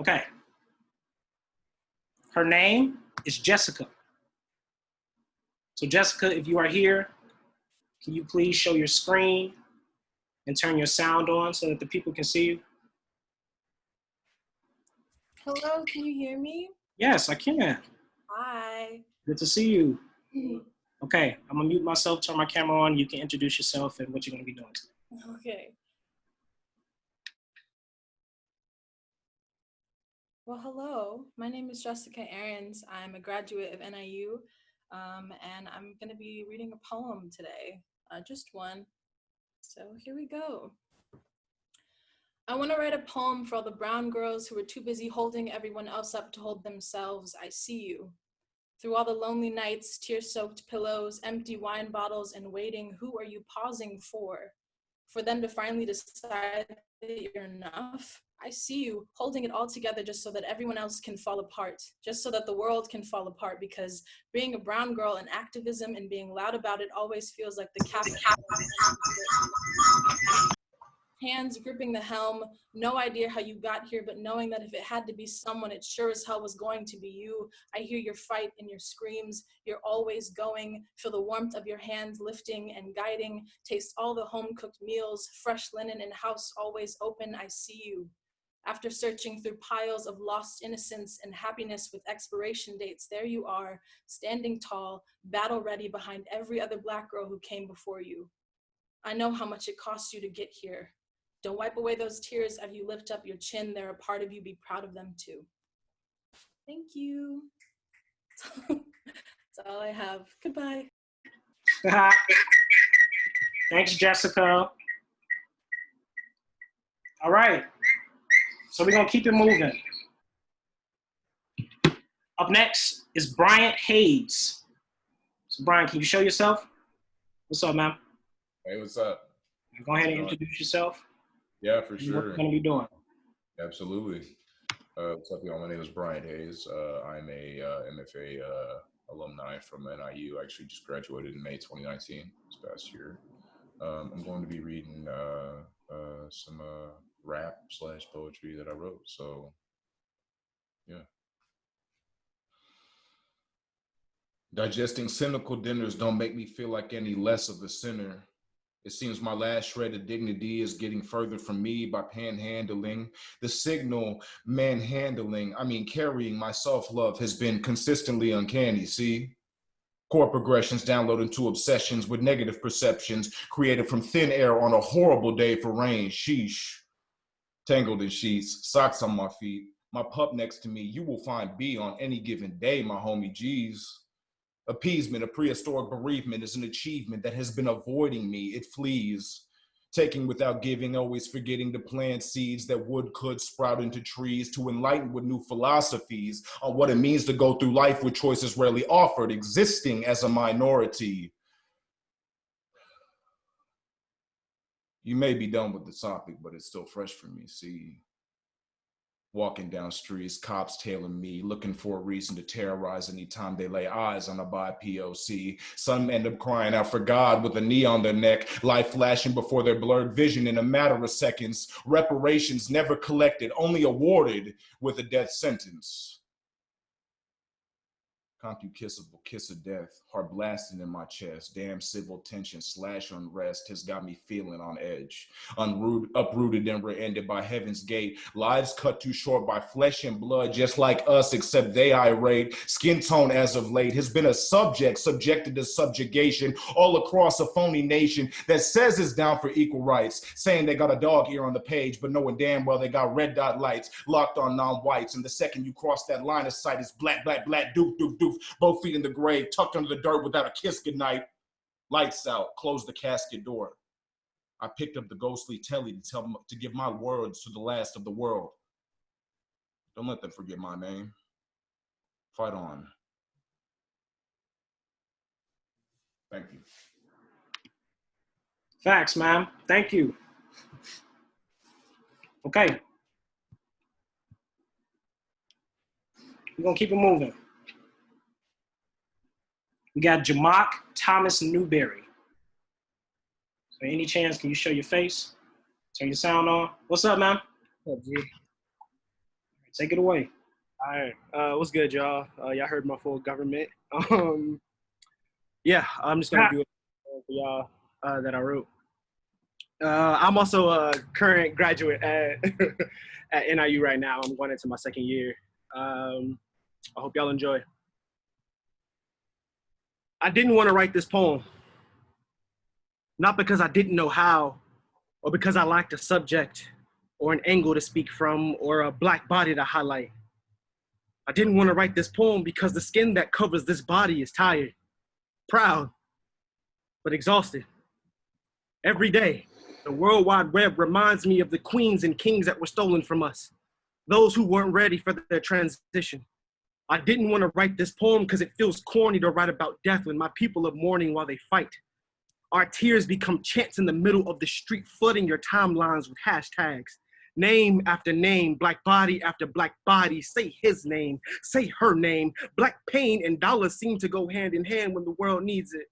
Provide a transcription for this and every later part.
Okay. Her name is Jessica. So Jessica, if you are here, can you please show your screen and turn your sound on so that the people can see you? Hello, can you hear me? Yes, I can. Hi. Good to see you. Okay, I'm gonna mute myself, turn my camera on. You can introduce yourself and what you're gonna be doing today. Okay. Well, hello. My name is Jessica Ahrens. I'm a graduate of NIU, and I'm going to be reading a poem today, just one. So here we go. I want to write a poem for all the brown girls who are too busy holding everyone else up to hold themselves. I see you. Through all the lonely nights, tear-soaked pillows, empty wine bottles, and waiting, who are you pausing for? For them to finally decide that you're enough? I see you holding it all together just so that everyone else can fall apart, just so that the world can fall apart, because being a brown girl and activism and being loud about it always feels like the cap. Hands gripping the helm, no idea how you got here, but knowing that if it had to be someone, it sure as hell was going to be you. I hear your fight and your screams. You're always going. Feel the warmth of your hands lifting and guiding. Taste all the home-cooked meals, fresh linen and house always open. I see you. After searching through piles of lost innocence and happiness with expiration dates, there you are, standing tall, battle ready behind every other Black girl who came before you. I know how much it cost you to get here. Don't wipe away those tears as you lift up your chin. They're a part of you. Be proud of them too. Thank you. That's all I have. Goodbye. Thanks, Jessica. All right. So we're gonna keep it moving. Up next is Bryant Hayes. So Brian, can you show yourself? What's up, man? Hey, what's up? Go ahead and introduce yourself. Yeah, for sure. What you're gonna be doing? Absolutely. What's up, y'all? My name is Bryant Hayes. I'm a MFA alumni from NIU. I actually just graduated in May 2019, this past year. I'm going to be reading some rap / poetry that I wrote. So, yeah. Digesting cynical dinners don't make me feel like any less of a sinner. It seems my last shred of dignity is getting further from me by panhandling. The signal carrying my self-love has been consistently uncanny, see? Core progressions download into obsessions with negative perceptions created from thin air on a horrible day for rain. Sheesh. Tangled in sheets, socks on my feet, my pup next to me. You will find B on any given day, my homie G's. Appeasement, a prehistoric bereavement, is an achievement that has been avoiding me. It flees. Taking without giving, always forgetting to plant seeds that could sprout into trees, to enlighten with new philosophies on what it means to go through life with choices rarely offered, existing as a minority. You may be done with the topic, but it's still fresh for me, see? Walking down streets, cops tailing me, looking for a reason to terrorize anytime they lay eyes on a BIPOC. Some end up crying out for God with a knee on their neck, life flashing before their blurred vision in a matter of seconds. Reparations never collected, only awarded with a death sentence. Concupiscible kiss of death, heart blasting in my chest. Damn civil tension / unrest has got me feeling on edge. Uprooted and reended by heaven's gate. Lives cut too short by flesh and blood, just like us, except they irate. Skin tone as of late has been a subjected to subjugation all across a phony nation that says it's down for equal rights, saying they got a dog ear on the page, but knowing damn well they got red dot lights locked on non-whites. And the second you cross that line of sight, is black, black, black, doof, doof, doof. Both feet in the grave, tucked under the dirt without a kiss goodnight. Lights out, close the casket door. I picked up the ghostly telly to give my words to the last of the world. Don't let them forget my name. Fight on. Thank you. Facts, man. Thank you. Okay. We're gonna keep it moving. We got Jamak Thomas Newberry. So any chance, can you show your face? Turn your sound on. What's up, man? What's up, G? Take it away. All right. What's good, y'all? Y'all heard my full government. Yeah, I'm just gonna do it for y'all that I wrote. I'm also a current graduate at at NIU right now. I'm going into my second year. I hope y'all enjoy. I didn't want to write this poem, not because I didn't know how, or because I lacked a subject, or an angle to speak from, or a black body to highlight. I didn't want to write this poem because the skin that covers this body is tired, proud, but exhausted. Every day, the World Wide Web reminds me of the queens and kings that were stolen from us, those who weren't ready for their transition. I didn't want to write this poem because it feels corny to write about death when my people are mourning while they fight. Our tears become chants in the middle of the street, flooding your timelines with hashtags. Name after name, black body after black body, say his name, say her name. Black pain and dollars seem to go hand in hand when the world needs it.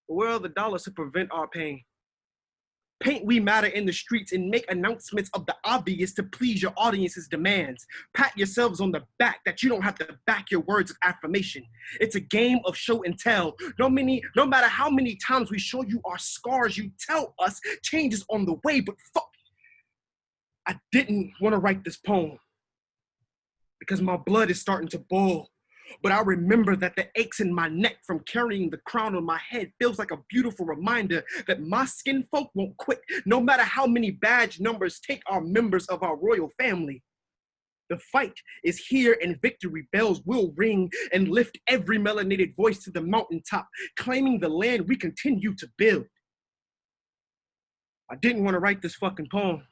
But where are the dollars to prevent our pain? Paint We Matter in the streets and make announcements of the obvious to please your audience's demands. Pat yourselves on the back that you don't have to back your words of affirmation. It's a game of show and tell. No matter how many times we show you our scars, you tell us change is on the way, but fuck. I didn't want to write this poem because my blood is starting to boil. But I remember that the aches in my neck from carrying the crown on my head feels like a beautiful reminder that my skin folk won't quit, no matter how many badge numbers take our members of our royal family. The fight is here and victory bells will ring and lift every melanated voice to the mountaintop, claiming the land we continue to build. I didn't want to write this fucking poem,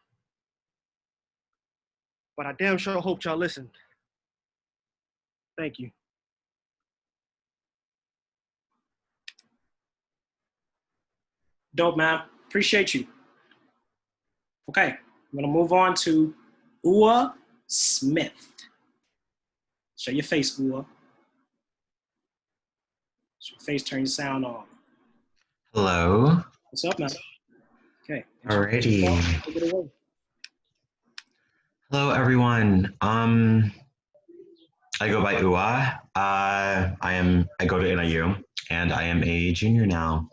but I damn sure hope y'all listened. Thank you. Dope, man. Appreciate you. Okay, I'm gonna move on to Ua Smith. Show your face, Ua. Show your face, turn your sound on. Hello. What's up, man? Okay. Alrighty. Take it away. Hello, everyone. I go by Ua. I go to NIU, and I am a junior now.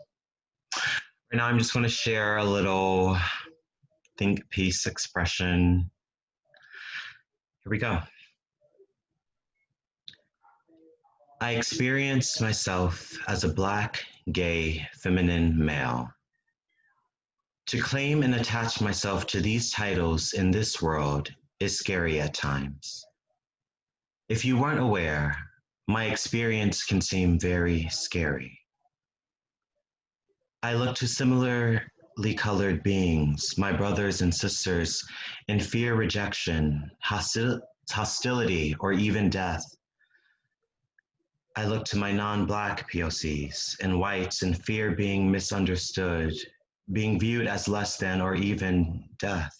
Right now, I'm just going to share a little think piece expression. Here we go. I experience myself as a Black, gay, feminine male. To claim and attach myself to these titles in this world is scary at times. If you weren't aware, my experience can seem very scary. I look to similarly colored beings, my brothers and sisters, and fear rejection, hostility, or even death. I look to my non-Black POCs and whites and fear being misunderstood, being viewed as less than or even death.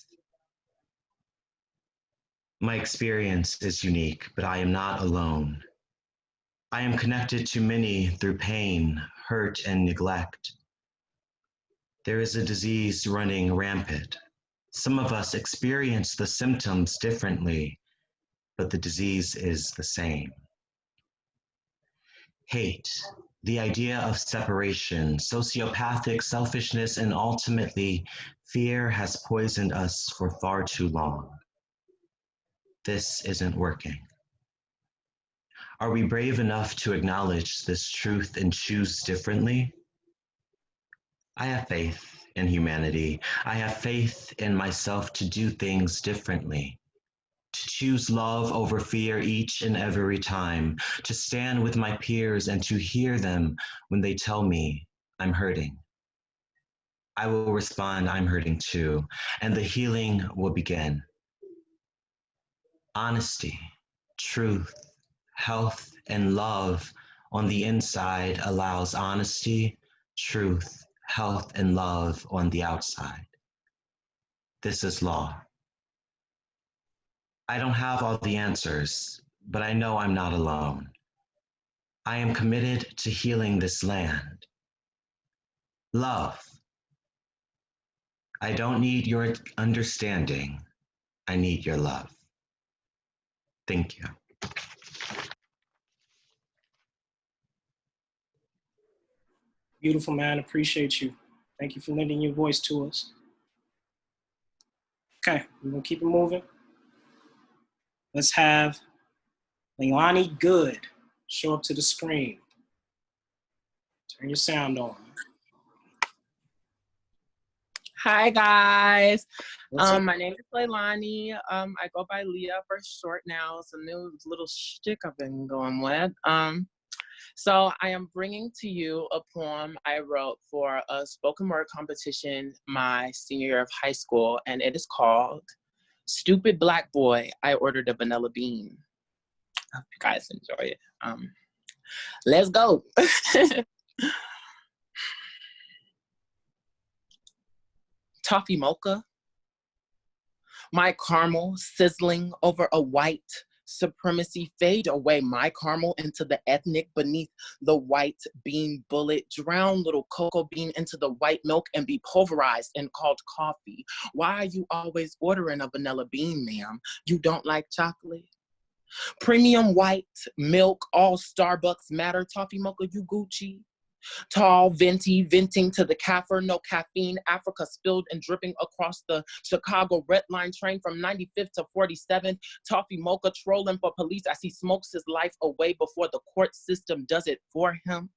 My experience is unique, but I am not alone. I am connected to many through pain, hurt, and neglect. There is a disease running rampant. Some of us experience the symptoms differently, but the disease is the same. Hate, the idea of separation, sociopathic selfishness, and ultimately fear has poisoned us for far too long. This isn't working. Are we brave enough to acknowledge this truth and choose differently? I have faith in humanity. I have faith in myself to do things differently, to choose love over fear each and every time, to stand with my peers and to hear them when they tell me I'm hurting. I will respond, I'm hurting too, and the healing will begin. Honesty, truth, health, and love on the inside allows honesty, truth, health, and love on the outside. This is law. I don't have all the answers, but I know I'm not alone. I am committed to healing this land. Love. I don't need your understanding. I need your love. Thank you. Beautiful, man. Appreciate you. Thank you for lending your voice to us. Okay, we're gonna keep it moving. Let's have Leilani Good show up to the screen. Turn your sound on. Hi guys. What's up? My name is Leilani. I go by Leah for short now. It's a new little shtick I've been going with. So I am bringing to you a poem I wrote for a spoken word competition my senior year of high school, and it is called "Stupid Black Boy, I Ordered a Vanilla Bean." I hope you guys enjoy it. Let's go. Toffee mocha, my caramel sizzling over a white supremacy, fade away my caramel into the ethnic beneath the white bean bullet, drown little cocoa bean into the white milk and be pulverized and called coffee. Why are you always ordering a vanilla bean, ma'am? You don't like chocolate? Premium white milk, all Starbucks matter, toffee mocha, you Gucci. Tall, venti, venting to the kaffir, no caffeine, Africa spilled and dripping across the Chicago red line train from 95th to 47th. Toffee mocha trolling for police as he smokes his life away before the court system does it for him.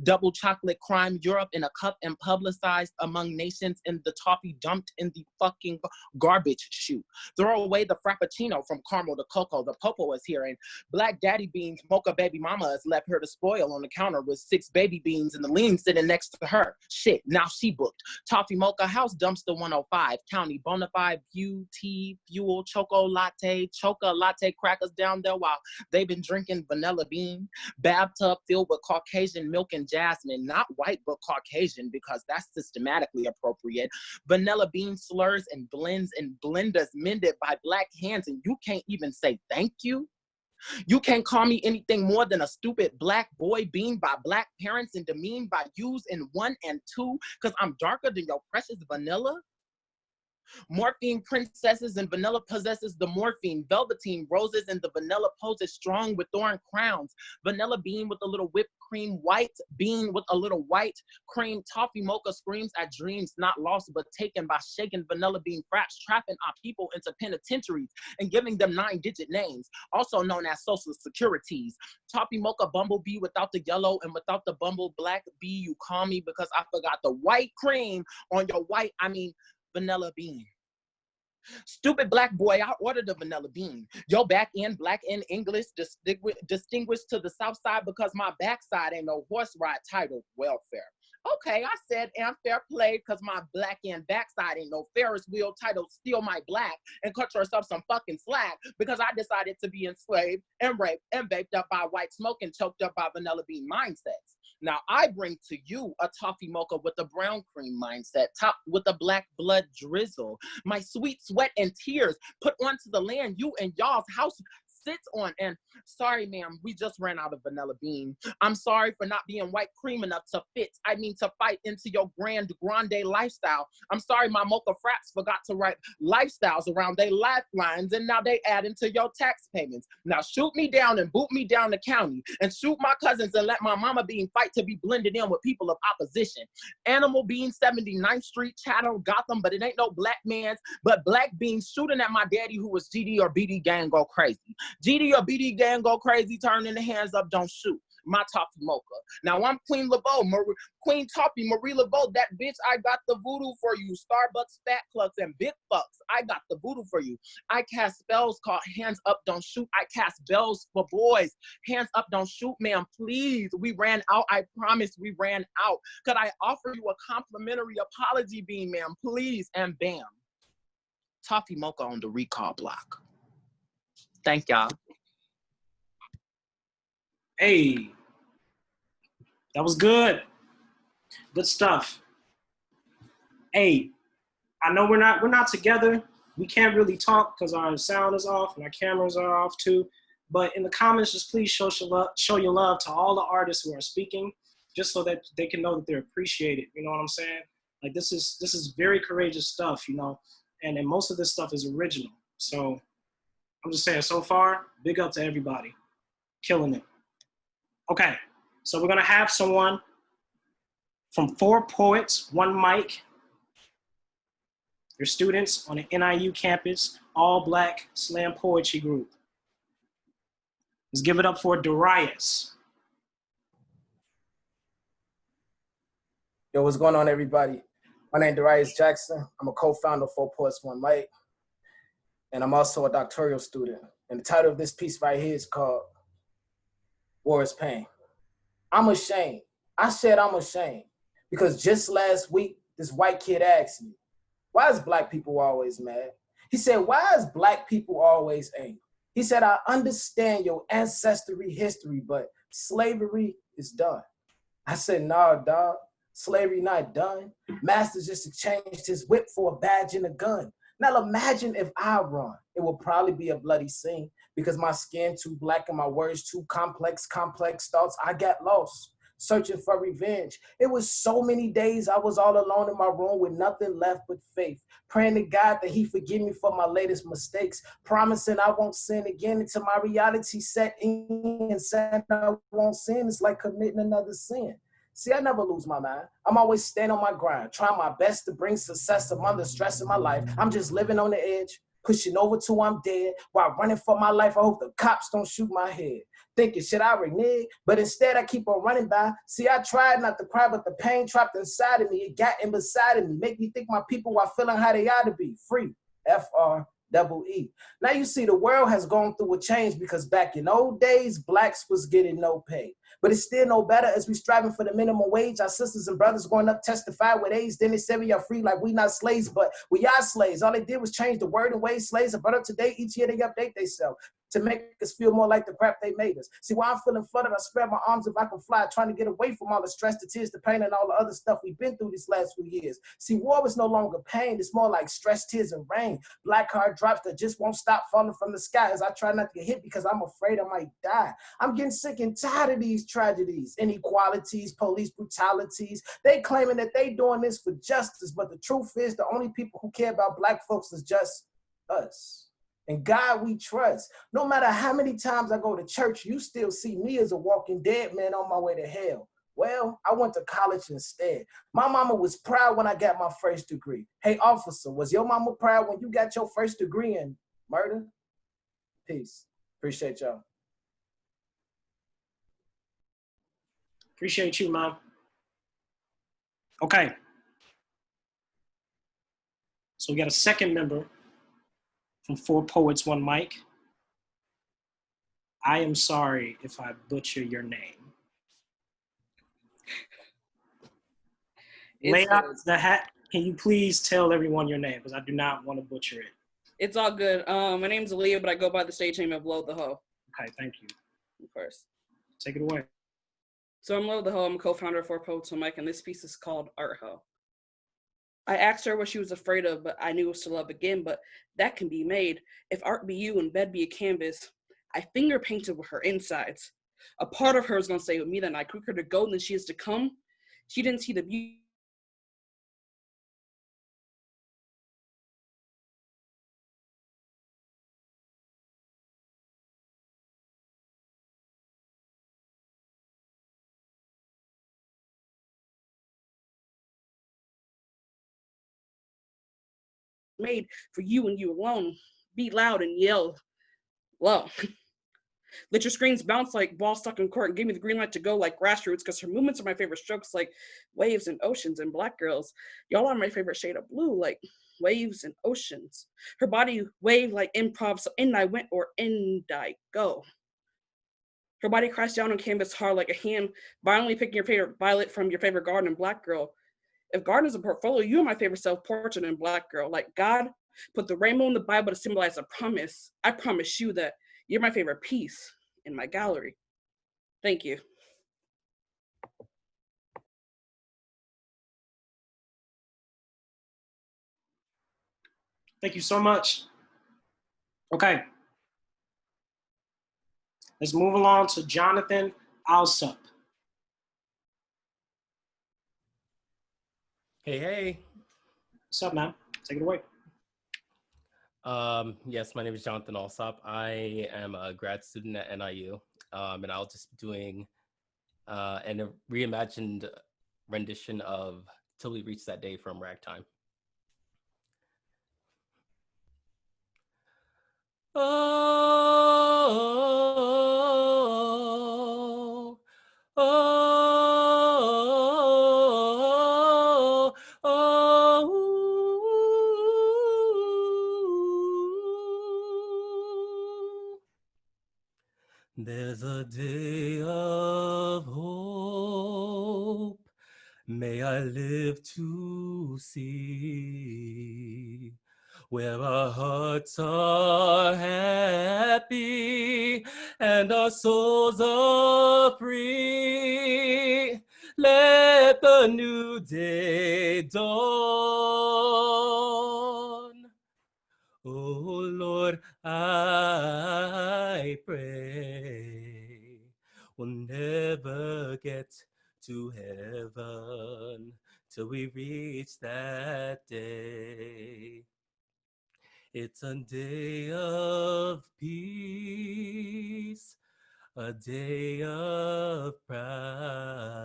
Double chocolate crime, Europe in a cup and publicized among nations, in the toffee dumped in the fucking garbage chute. Throw away the frappuccino from caramel to cocoa, the popo is here, and black daddy beans, mocha baby mama has left her to spoil on the counter with 6 baby beans and the lean sitting next to her. Shit, now she booked. Toffee mocha, house dumpster 105, county bonafide, beauty, fuel, choco latte crackers down there while they've been drinking vanilla bean. Bathtub filled with Caucasian milk and jasmine, not white but Caucasian because that's systematically appropriate. Vanilla bean slurs and blends and blenders mended by black hands, and you can't even say thank you? You can't call me anything more than a stupid black boy being by black parents and demeaned by yous in 1 and 2 because I'm darker than your precious vanilla? Morphine princesses and vanilla possesses the morphine. Velveteen roses and the vanilla poses strong with thorn crowns. Vanilla bean with a little whipped cream. White bean with a little white cream. Toffee mocha screams at dreams not lost but taken by shaken vanilla bean fraps, trapping our people into penitentiaries and giving them 9-digit names, also known as social securities. Toffee mocha bumblebee without the yellow and without the bumble black bee. You call me because I forgot the white cream on your vanilla bean. Stupid black boy, I ordered a vanilla bean. Yo back end, black end English, distinguished to the south side because my backside ain't no horse ride titled welfare. Okay, I said and fair play because my black end backside ain't no Ferris wheel titled steal my black and cut yourself some fucking slack because I decided to be enslaved and raped and baked up by white smoke and choked up by vanilla bean mindsets. Now I bring to you a toffee mocha with a brown cream mindset, topped with a black blood drizzle. My sweet sweat and tears put onto the land you and y'all's house sits on. And sorry, ma'am, we just ran out of vanilla bean. I'm sorry for not being white cream enough to fit. I mean to fight into your grande lifestyle. I'm sorry my mocha fraps forgot to write lifestyles around their lifelines and now they add into your tax payments. Now shoot me down and boot me down the county and shoot my cousins and let my mama bean fight to be blended in with people of opposition. Animal bean, 79th Street, Chatham, Gotham, but it ain't no black man's, but black beans shooting at my daddy who was GD or BD gang go crazy. GD or BD gang go crazy, turning the hands up, don't shoot. My toffee mocha. Now I'm Queen Laveau, Queen Toffee, Marie Laveau, that bitch, I got the voodoo for you. Starbucks, fat clucks, and big fucks, I got the voodoo for you. I cast spells called hands up, don't shoot. I cast bells for boys. Hands up, don't shoot, ma'am, please. We ran out, I promise we ran out. Could I offer you a complimentary apology bean, ma'am, please? And bam, toffee mocha on the recall block. Thank y'all. Hey, that was good. Good stuff. Hey, I know we're not together. We can't really talk because our sound is off and our cameras are off too. But in the comments, just please show your love to all the artists who are speaking, just so that they can know that they're appreciated. You know what I'm saying? Like this is very courageous stuff, you know, and most of this stuff is original. So I'm just saying, so far, big up to everybody. Killing it. Okay, so we're gonna have someone from 4 Poets, 1 Mic. Your students on the NIU campus, all Black slam poetry group. Let's give it up for Darius. Yo, what's going on, everybody? My name is Darius Jackson. I'm a co-founder of 4 Poets, 1 Mic, and I'm also a doctoral student. And the title of this piece right here is called War is Pain. I'm ashamed. I said I'm ashamed because just last week, this white kid asked me, why is Black people always mad? He said, why is Black people always angry? He said, I understand your ancestry history, but slavery is done. I said, nah, dog. Slavery not done. Master just exchanged his whip for a badge and a gun. Now imagine if I run. It will probably be a bloody scene because my skin too black and my words too complex thoughts. I got lost, searching for revenge. It was so many days I was all alone in my room with nothing left but faith, praying to God that he forgive me for my latest mistakes, promising I won't sin again until my reality set in and saying I won't sin. It's like committing another sin. See, I never lose my mind. I'm always staying on my grind, trying my best to bring success among the stress of my life. I'm just living on the edge, pushing over till I'm dead. While running for my life, I hope the cops don't shoot my head. Thinking, should I renege? But instead, I keep on running by. See, I tried not to cry, but the pain trapped inside of me, it got in beside of me. Make me think my people while feeling how they ought to be. Free, FREE. Now you see, the world has gone through a change because back in old days, Blacks was getting no pay. But it's still no better as we striving for the minimum wage. Our sisters and brothers going up testify with AIDS. Then they say we are free like we not slaves, but we are slaves. All they did was change the word and way slaves are better today. Each year they update themselves to make us feel more like the crap they made us. See, while I'm feeling flooded, I spread my arms if I can fly, trying to get away from all the stress, the tears, the pain, and all the other stuff we've been through these last few years. See, war is no longer pain. It's more like stress, tears, and rain. Black heart drops that just won't stop falling from the sky as I try not to get hit because I'm afraid I might die. I'm getting sick and tired of these tragedies, inequalities, police brutalities. They claiming that they doing this for justice, but the truth is the only people who care about Black folks is just us. And God we trust. No matter how many times I go to church, you still see me as a walking dead man on my way to hell. Well, I went to college instead. My mama was proud when I got my first degree. Hey, officer, was your mama proud when you got your first degree in murder? Peace. Appreciate y'all. Appreciate you, Mom. Okay. So we got a second member from 4 Poets, 1 Mic. I am sorry if I butcher your name. Leia, the hat, can you please tell everyone your name? Because I do not want to butcher it. It's all good. My name's Aaliyah, but I go by the stage name of Lo the Ho. Okay, thank you. Of course. Take it away. So I'm Lo the Ho. I'm a co-founder of 4 Poets, 1 Mic, and this piece is called Art Ho. I asked her what she was afraid of, but I knew it was to love again, but that can be made. If art be you and bed be a canvas, I finger painted with her insides. A part of her is going to stay with me that night, quicker to go than she is to come. She didn't see the beauty made for you and you alone. Be loud and yell low. Let your screens bounce like balls stuck in court and give me the green light to go like grassroots, because her movements are my favorite strokes, like waves and oceans and Black girls. Y'all are my favorite shade of blue, like waves and oceans. Her body wave like improv, so in I went or in I go. Her body crashed down on canvas hard like a hand violently picking your favorite violet from your favorite garden and Black girl. If garden is a portfolio, you are my favorite self-portrait in Black girl. Like God put the rainbow in the Bible to symbolize a promise. I promise you that you're my favorite piece in my gallery. Thank you. Thank you so much. Okay. Let's move along to Jonathan Alsop. Hey, hey. What's up, man? Take it away. Yes, my name is Jonathan Alsop. I am a grad student at NIU, and I'll just be doing a reimagined rendition of Till We Reach That Day from Ragtime. Oh, oh, oh. There's a day of hope, may I live to see, where our hearts are happy and our souls are free. Let the new day dawn. Oh Lord, I pray we'll never get to heaven till we reach that day. It's a day of peace, a day of pride,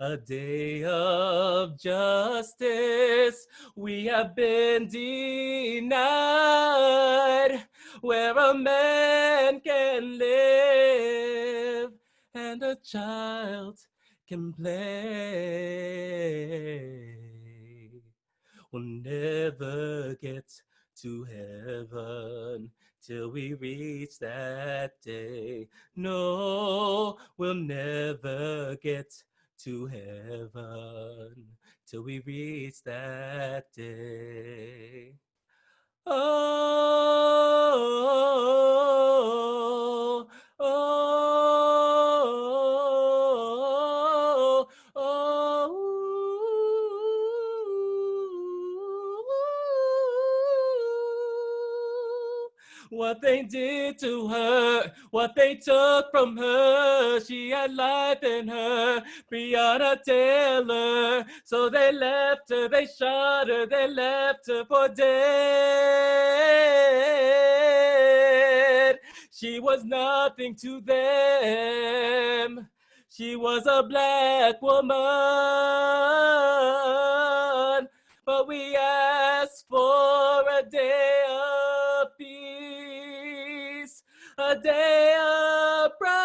a day of justice. We have been denied, where a man can live and a child can play. We'll never get to heaven till we reach that day. No, we'll never get to heaven till we reach that day. Oh, oh, oh, oh. What they did to her, what they took from her, she had life in her, Breonna Taylor. So they left her, they shot her, they left her for dead. She was nothing to them. She was a black woman, but we asked for a day of peace, a day of pride,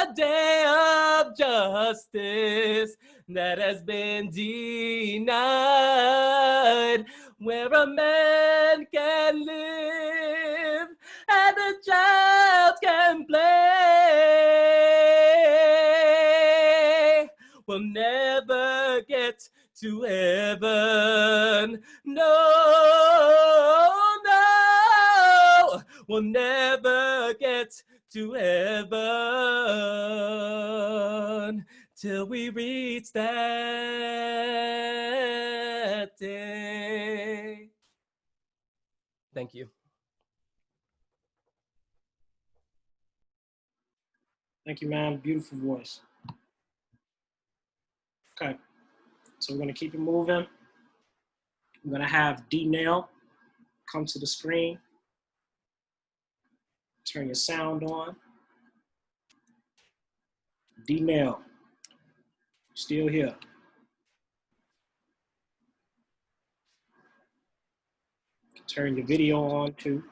a day of justice that has been denied, where a man can live and a child can play. We'll never get to heaven. No, no, we'll never get to heaven till we reach that day. Thank you. Thank you, man. Beautiful voice. Okay, so we're gonna keep it moving. I'm gonna have D-Nail come to the screen. Turn your sound on. D-Nail, still here. Turn your video on too.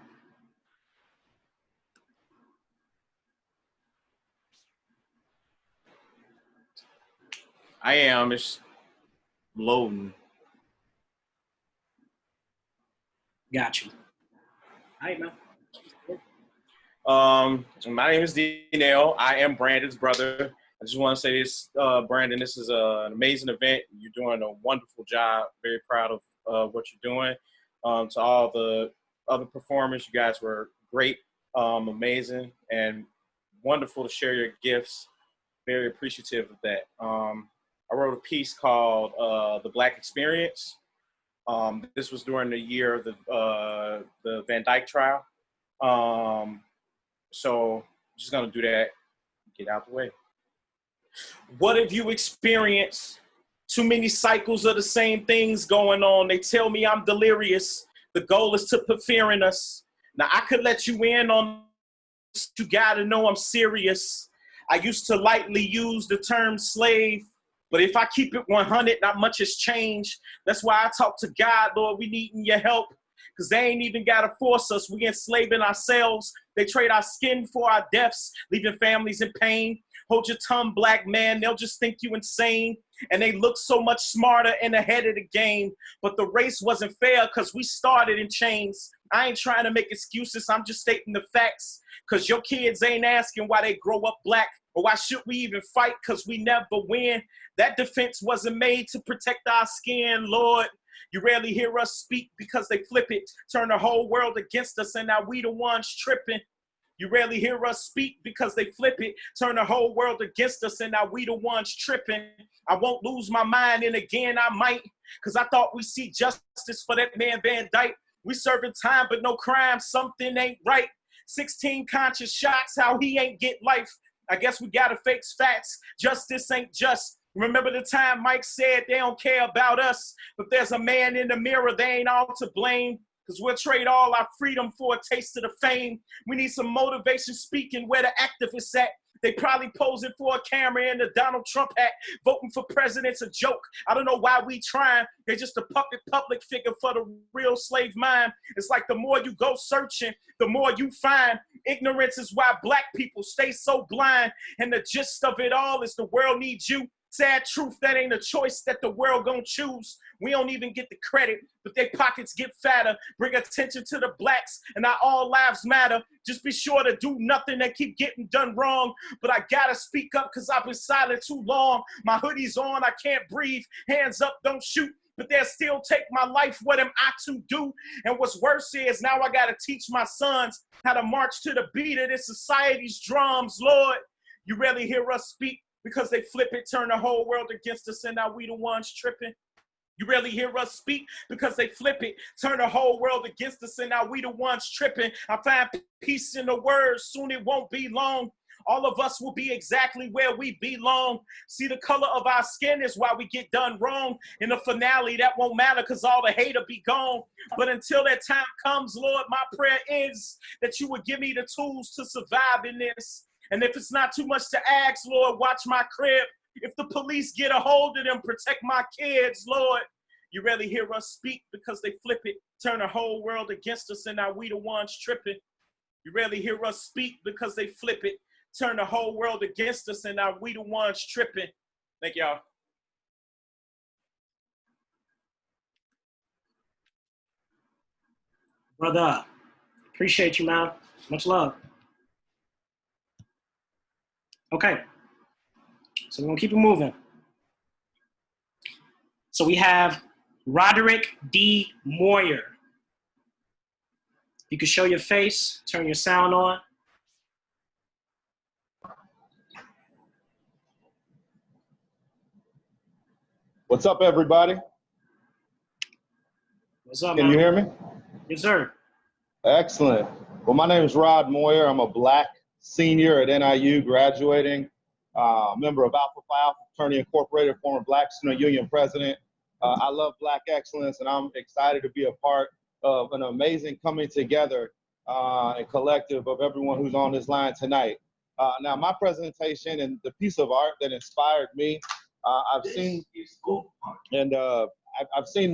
I am. It's loading. Got you. All right, man. My name is D-Nail. I am Brandon's brother. I just want to say this, Brandon, this is an amazing event. You're doing a wonderful job. Very proud of what you're doing. To all the other performers, you guys were great, amazing, and wonderful to share your gifts. Very appreciative of that. I wrote a piece called The Black Experience. This was during the year of the Van Dyke trial. So just gonna do that, get out the way. What have you experienced Too many cycles of the same things going on. They tell me I'm delirious. The goal is to put fear in us. Now I could let you in on this. You gotta know I'm serious. I used to lightly use the term slave, but if I keep it 100, not much has changed. That's why I talk to God, Lord, we needing your help. Because they ain't even got to force us. We enslaving ourselves. They trade our skin for our deaths, leaving families in pain. Hold your tongue, black man. They'll just think you insane. And they look so much smarter and ahead of the game. But the race wasn't fair because we started in chains. I ain't trying to make excuses. I'm just stating the facts. Because your kids ain't asking why they grow up black. Or why should we even fight? Because we never win. That defense wasn't made to protect our skin, Lord. You rarely hear us speak because they flip it, turn the whole world against us, and now we the ones tripping. You rarely hear us speak because they flip it, turn the whole world against us, and now we the ones tripping. I won't lose my mind, and again I might, because I thought we see justice for that man Van Dyke. We serving time, but no crime, something ain't right. 16 conscious shots, how he ain't get life. I guess we gotta face facts. Justice ain't just. Remember the time Mike said they don't care about us, but there's a man in the mirror, they ain't all to blame, because we'll trade all our freedom for a taste of the fame. We need some motivation speaking where the activists at. They probably posing for a camera in the Donald Trump hat. Voting for president's a joke. I don't know why we trying. They're just a puppet public figure for the real slave mind. It's like the more you go searching, the more you find. Ignorance is why black people stay so blind. And the gist of it all is the world needs you. Sad truth, that ain't a choice that the world gonna choose. We don't even get the credit, but their pockets get fatter. Bring attention to the blacks, and not all lives matter. Just be sure to do nothing and keep getting done wrong. But I gotta speak up because I've been silent too long. My hoodie's on, I can't breathe. Hands up, don't shoot. But they'll still take my life. What am I to do? And what's worse is now I gotta teach my sons how to march to the beat of this society's drums, Lord. You rarely hear us speak because they flip it, turn the whole world against us, and now we the ones tripping. You rarely hear us speak because they flip it, turn the whole world against us, and now we the ones tripping. I find peace in the words, soon it won't be long. All of us will be exactly where we belong. See, the color of our skin is why we get done wrong. In the finale, that won't matter because all the hate will be gone. But until that time comes, Lord, my prayer is that you would give me the tools to survive in this. And if it's not too much to ask, Lord, watch my crib. If the police get a hold of them, protect my kids, Lord. You rarely hear us speak because they flip it, turn the whole world against us, and now we the ones tripping. You rarely hear us speak because they flip it, turn the whole world against us, and now we the ones tripping. Thank y'all. Brother, appreciate you, man. Much love. Okay, so we're gonna keep it moving. So we have Roderick D. Moyer. You can show your face, turn your sound on. What's up, everybody? What's up, Can man? you hear me? Yes, sir. Excellent. Well, my name is Rod Moyer. I'm a Black senior at NIU, graduating, member of Alpha Phi Alpha Fraternity Incorporated, former Black Student Union president. I love Black excellence, and I'm excited to be a part of an amazing coming together and collective of everyone who's on this line tonight. Now, my presentation and the piece of art that inspired me, I've seen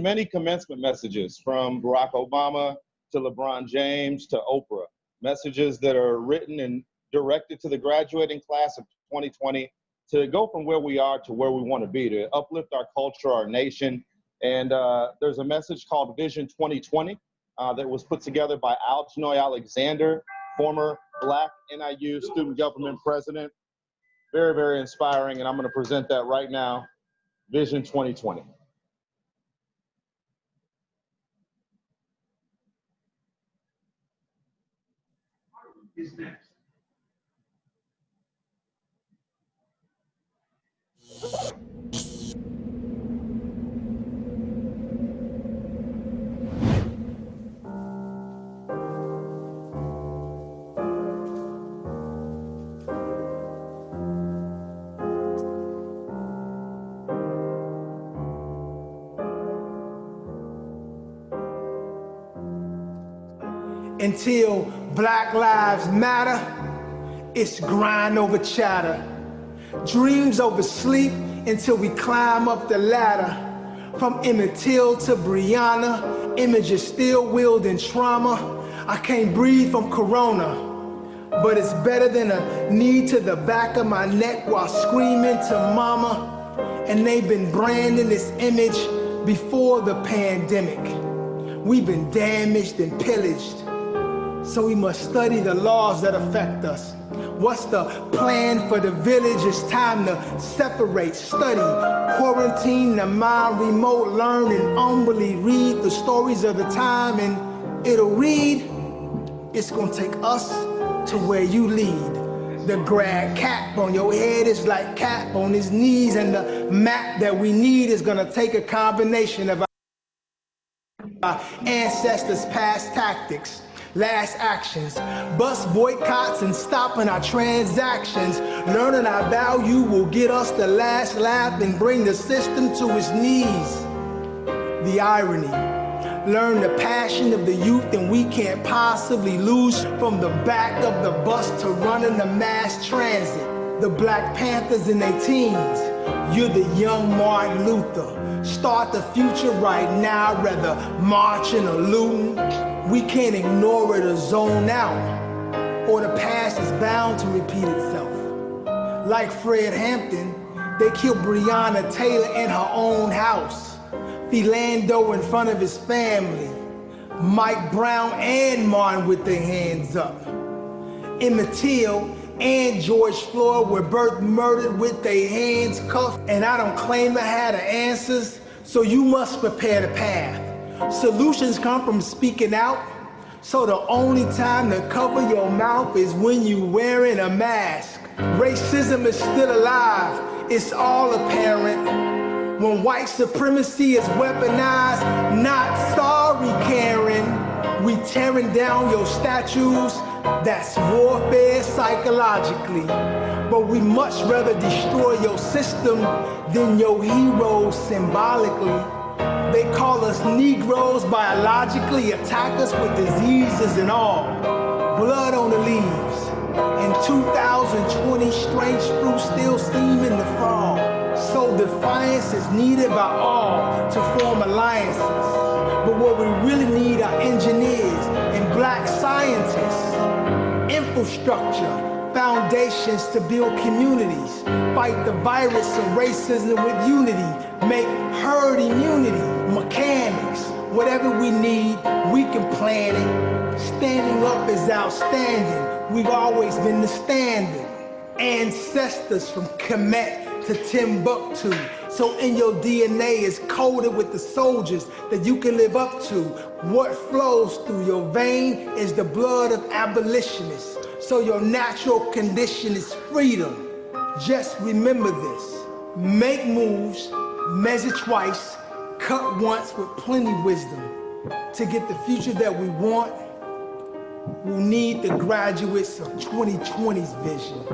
many commencement messages from Barack Obama to LeBron James to Oprah, messages that are written and directed to the graduating class of 2020 to go from where we are to where we want to be, to uplift our culture, our nation. And there's a message called Vision 2020 that was put together by Algenoy Alexander, former Black NIU student government president. Very, very inspiring, and I'm going to present that right now, Vision 2020. Is next. Until Black Lives Matter, it's grind over chatter. Dreams over sleep until we climb up the ladder. From Emmett Till to Breonna, images still wielding trauma. I can't breathe from corona, but it's better than a knee to the back of my neck while screaming to mama. And they've been branding this image before the pandemic. We've been damaged and pillaged, so we must study the laws that affect us. What's the plan for the village? It's time to separate, study, quarantine the mind, remote learn, and humbly read the stories of the time, and it'll read. It's gonna take us to where you lead. The grad cap on your head is like Cap on his knees, and the map that we need is gonna take a combination of our ancestors' past tactics, last actions, bus boycotts and stopping our transactions. Learning our value will get us the last laugh and bring the system to its knees. The irony, learn the passion of the youth and we can't possibly lose. From the back of the bus to running the mass transit. The Black Panthers in their teens, you're the young Martin Luther. Start the future right now, rather marching or looting. We can't ignore it or zone out, or the past is bound to repeat itself. Like Fred Hampton, they killed Breonna Taylor in her own house. Philando in front of his family. Mike Brown and Martin with their hands up. Emmett Till and George Floyd were both murdered with their hands cuffed. And I don't claim to have the answers, so you must prepare the path. Solutions come from speaking out, so the only time to cover your mouth is when you wearing a mask. Racism is still alive, it's all apparent. When white supremacy is weaponized, not sorry, Karen. We tearing down your statues, that's warfare psychologically. But we much rather destroy your system than your heroes symbolically. They call us Negroes biologically, attack us with diseases and all. Blood on the leaves. In 2020, strange fruit still seem in the fall. So defiance is needed by all to form alliances. But what we really need are engineers and Black scientists. Infrastructure, foundations to build communities. Fight the virus of racism with unity. Make herd immunity, mechanics. Whatever we need, we can plan it. Standing up is outstanding. We've always been the standard. Ancestors from Kemet to Timbuktu. So in your DNA is coded with the soldiers that you can live up to. What flows through your vein is the blood of abolitionists. So your natural condition is freedom. Just remember this. Make moves, measure twice, cut once with plenty wisdom. To get the future that we want, we'll need the graduates of 2020's vision.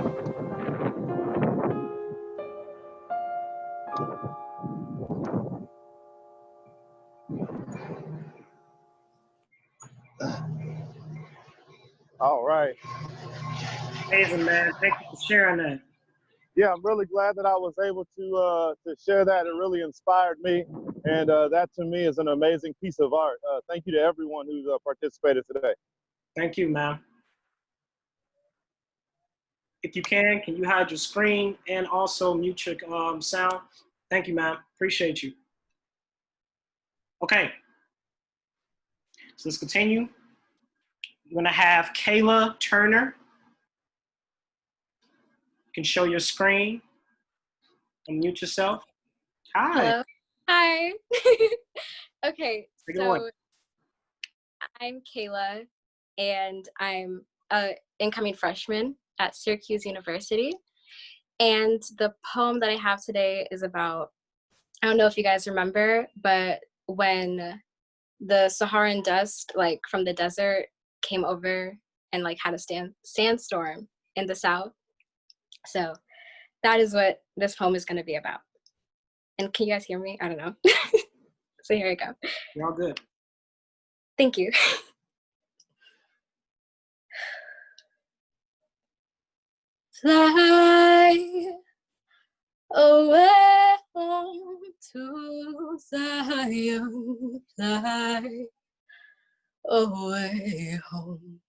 All right. Amazing, man. Thank you for sharing that. Yeah, I'm really glad that I was able to share that. It really inspired me, and that to me is an amazing piece of art. Thank you to everyone who's participated today. Thank you, man. If you can you hide your screen and also mute your sound? Thank you, man. Appreciate you. Okay. So let's continue. We're gonna have Kayla Turner. You can show your screen. Unmute yourself. Hi. Hello. Hi. Okay, so I'm Kayla, and I'm an incoming freshman at Syracuse University. And the poem that I have today is about, I don't know if you guys remember, but when the Saharan dust, like from the desert, came over and like had a sandstorm in the south. So that is what this poem is going to be about. And can you guys hear me? I don't know. So here I go. You're all good. Thank you. Fly away home to Zion, fly away home.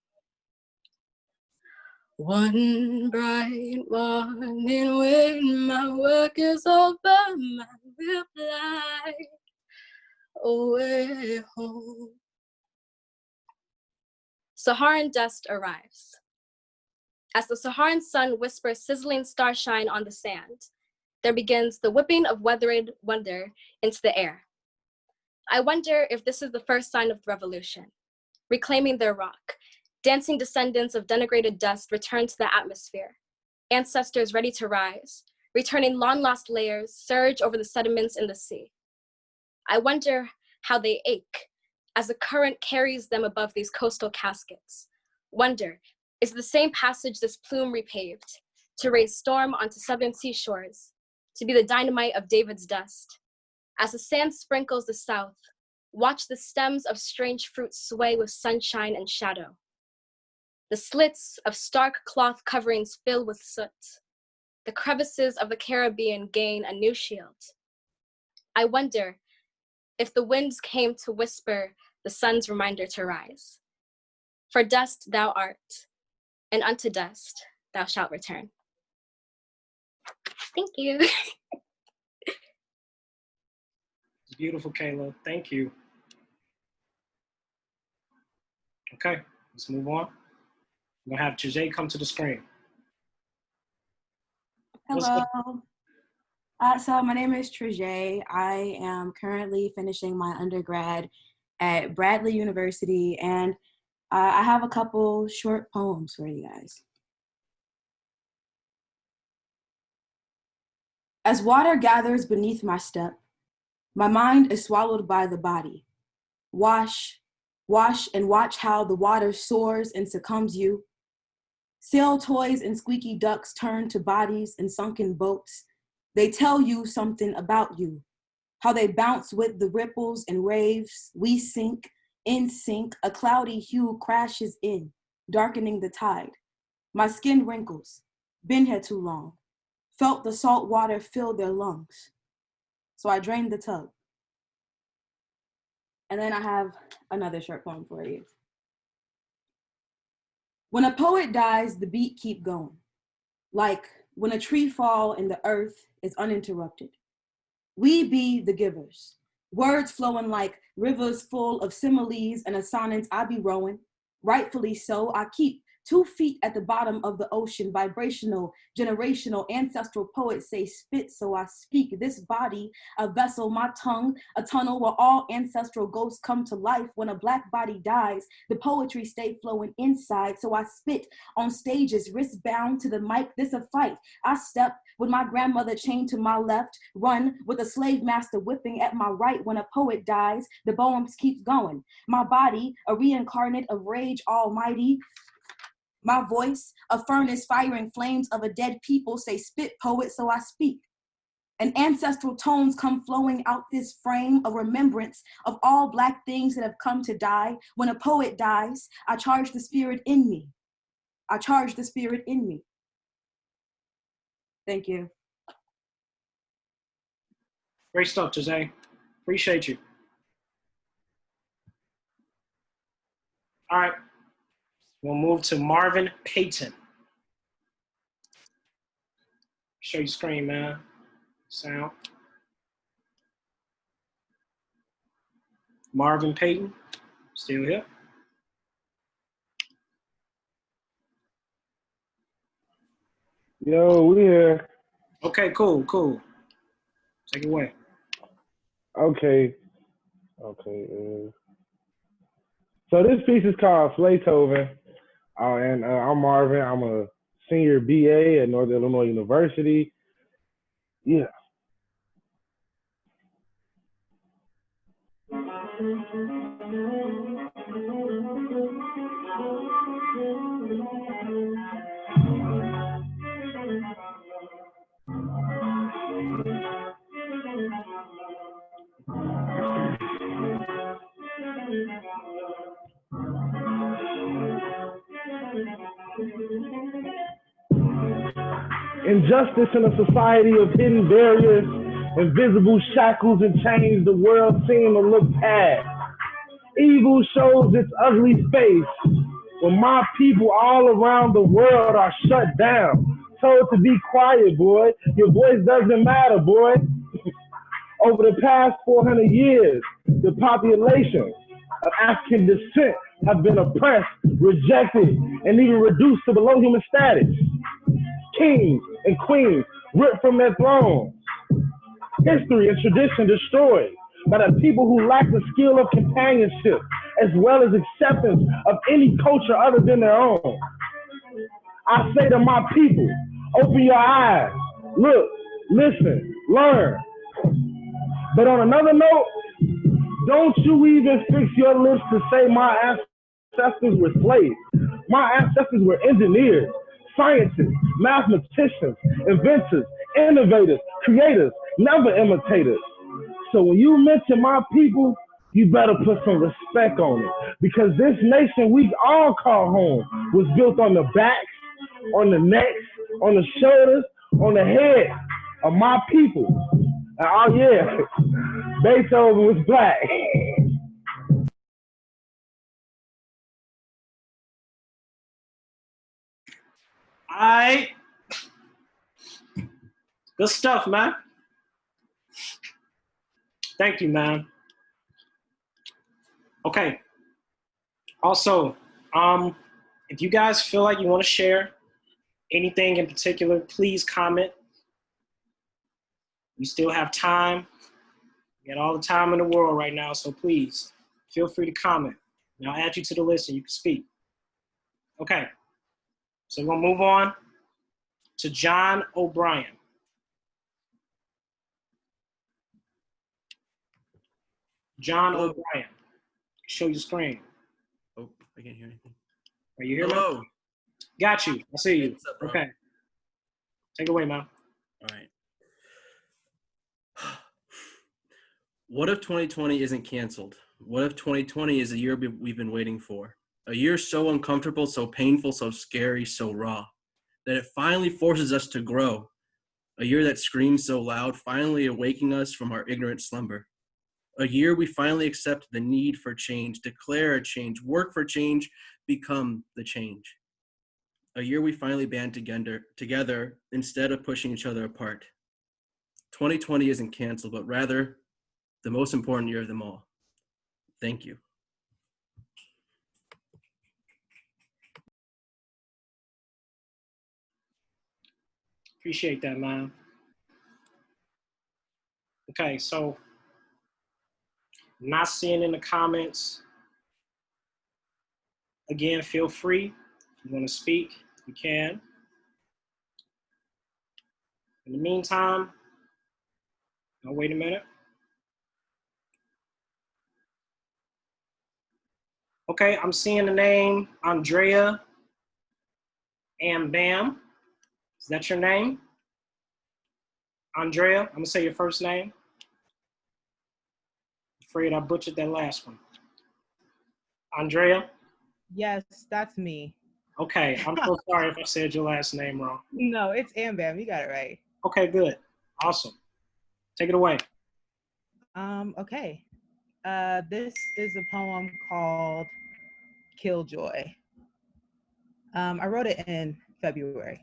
One bright morning when my work is over, I will fly away home. Saharan dust arrives. As the Saharan sun whispers sizzling starshine on the sand, there begins the whipping of weathered wonder into the air. I wonder if this is the first sign of the revolution, reclaiming their rock. Dancing descendants of denigrated dust return to the atmosphere. Ancestors ready to rise, returning long-lost layers, surge over the sediments in the sea. I wonder how they ache as the current carries them above these coastal caskets. Wonder, is the same passage this plume repaved, to raise storm onto southern seashores, to be the dynamite of David's dust. As the sand sprinkles the south, watch the stems of strange fruit sway with sunshine and shadow. The slits of stark cloth coverings fill with soot. The crevices of the Caribbean gain a new shield. I wonder if the winds came to whisper the sun's reminder to rise. For dust thou art, and unto dust thou shalt return. Thank you. It's beautiful, Kayla. Thank you. Okay, let's move on. I'm gonna have Trisha come to the screen. Hello. So my name is Trisha. I am currently finishing my undergrad at Bradley University, and I have a couple short poems for you guys. As water gathers beneath my step, my mind is swallowed by the body. Wash, wash, and watch how the water soars and succumbs you. Sail toys and squeaky ducks turn to bodies in sunken boats. They tell you something about you, how they bounce with the ripples and waves. We sink, in sync, a cloudy hue crashes in, darkening the tide. My skin wrinkles, been here too long, felt the salt water fill their lungs. So I drained the tub. And then I have another short poem for you. When a poet dies, the beat keep going. Like when a tree fall and the earth is uninterrupted. We be the givers. Words flowing like rivers full of similes and assonance. I be rowing. Rightfully so, I keep 2 feet at the bottom of the ocean, vibrational, generational, ancestral poets say spit, so I speak. This body, a vessel, my tongue, a tunnel where all ancestral ghosts come to life. When a black body dies, the poetry stay flowing inside, so I spit on stages, wrist bound to the mic. This a fight. I step with my grandmother chained to my left, run with a slave master whipping at my right. When a poet dies, the poems keep going. My body, a reincarnate of rage almighty. My voice, a furnace firing flames of a dead people. Say spit, poet, so I speak. And ancestral tones come flowing out this frame, a remembrance of all black things that have come to die. When a poet dies, I charge the spirit in me. I charge the spirit in me. Thank you. Great stuff, Trisha. Appreciate you. All right. We'll move to Marvin Payton. Show your screen, man. Sound. Marvin Payton, still here? Yo, we here. Okay, cool. Take it away. Okay. So this piece is called Flaytoven. And I'm Marvin. I'm a senior BA at Northern Illinois University. Yeah. Injustice in a society of hidden barriers, invisible shackles and chains the world seems to look past. Evil shows its ugly face when my people all around the world are shut down, told to be quiet, boy. Your voice doesn't matter, boy. Over the past 400 years, the population of African descent have been oppressed, rejected, and even reduced to below human status. Kings and queens ripped from their thrones. History and tradition destroyed by the people who lack the skill of companionship as well as acceptance of any culture other than their own. I say to my people, open your eyes, look, listen, learn. But on another note, don't you even fix your lips to say my ancestors were slaves. My ancestors were engineers, scientists, mathematicians, inventors, innovators, creators, never imitators. So when you mention my people, you better put some respect on it. Because this nation we all call home was built on the backs, on the necks, on the shoulders, on the head of my people. Oh yeah, Beethoven was black. All right. Good stuff, man. Thank you, man. Okay. Also, if you guys feel like you want to share anything in particular, please comment. We still have time. We got all the time in the world right now, so please feel free to comment. And I'll add you to the list and you can speak. Okay. So we're going to move on to John O'Brien. John Hello. O'Brien. Show your screen. Oh, I can't hear anything. Are you here, Hello. man? Got you. I see you. What's up, bro? Okay. Take it away, man. All right. What if 2020 isn't canceled? What if 2020 is a year we've been waiting for? A year so uncomfortable, so painful, so scary, so raw, that it finally forces us to grow. A year that screams so loud, finally awaking us from our ignorant slumber. A year we finally accept the need for change, declare a change, work for change, become the change. A year we finally band together instead of pushing each other apart. 2020 isn't canceled, but rather the most important year of them all. Thank you. Appreciate that, man. Okay, so not seeing in the comments. Again, feel free. If you want to speak, you can. In the meantime, now wait a minute. Okay, I'm seeing the name Andrea and Bam. Is that your name? Andrea, I'm gonna say your first name. Afraid I butchered that last one. Andrea? Yes, that's me. Okay, I'm so sorry if I said your last name wrong. No, it's Ambam. You got it right. Okay, good. Awesome. Take it away. Okay. This is a poem called Killjoy. I wrote it in February,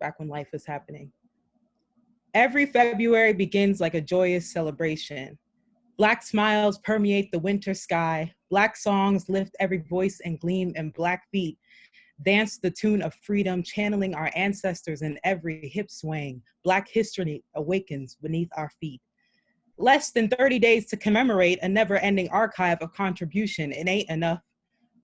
back when life was happening. Every February begins like a joyous celebration. Black smiles permeate the winter sky. Black songs lift every voice and gleam, and Black feet dance the tune of freedom, channeling our ancestors in every hip swing. Black history awakens beneath our feet. Less than 30 days to commemorate a never-ending archive of contribution. It ain't enough,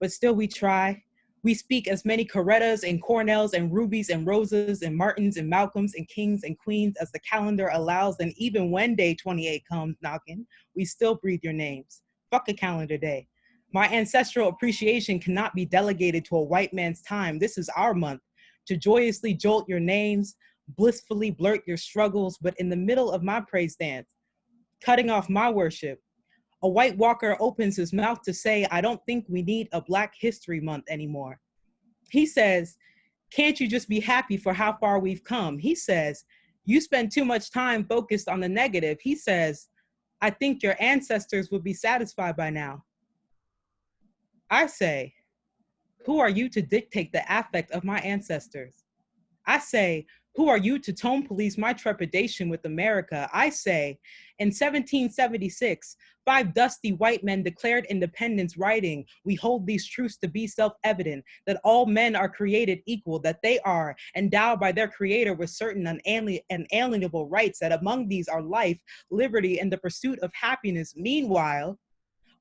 but still we try. We speak as many Corettas and Cornells and Rubies and Rosas and Martins and Malcolms and Kings and Queens as the calendar allows. And even when day 28 comes knocking, we still breathe your names. Fuck a calendar day. My ancestral appreciation cannot be delegated to a white man's time. This is our month to joyously jolt your names, blissfully blurt your struggles, but in the middle of my praise dance, cutting off my worship, a white walker opens his mouth to say, I don't think we need a Black History Month anymore. He says, Can't you just be happy for how far we've come? He says, you spend too much time focused on the negative. He says, I think your ancestors would be satisfied by now. I say, who are you to dictate the affect of my ancestors? I say, who are you to tone police my trepidation with America? I say, in 1776, 5 dusty white men declared independence, writing, we hold these truths to be self-evident, that all men are created equal, that they are endowed by their creator with certain unalienable rights, that among these are life, liberty, and the pursuit of happiness. Meanwhile,